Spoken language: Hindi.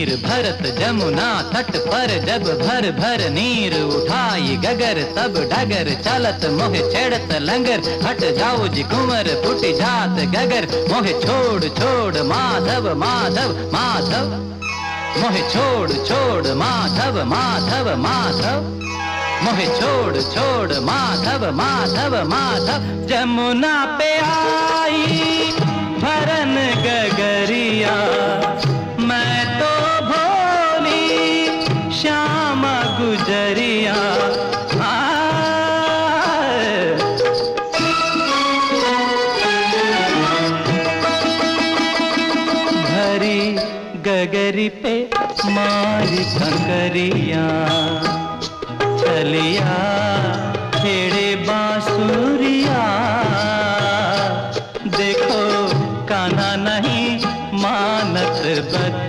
वीर भरत जमुना तट पर जब भर भर नीर उठाई गगर, तब डगर चलत मोहे छेड़त लंगर। हट जाओ जी कुंवर फुट जात गगर, मोहे छोड़ छोड़ माधव माधव माधव, मोहे छोड़ छोड़ माधव माधव माधव, मोहे छोड़ छोड़ माधव माधव माधव। जमुना पे आई भरन गगरिया, मैं तो भोली श्यामा गुजरिया। भरी गगरी पे मारी कंकरिया, चलिया छेड़े बांसुरिया। देखो कान्हा नहीं मानत बत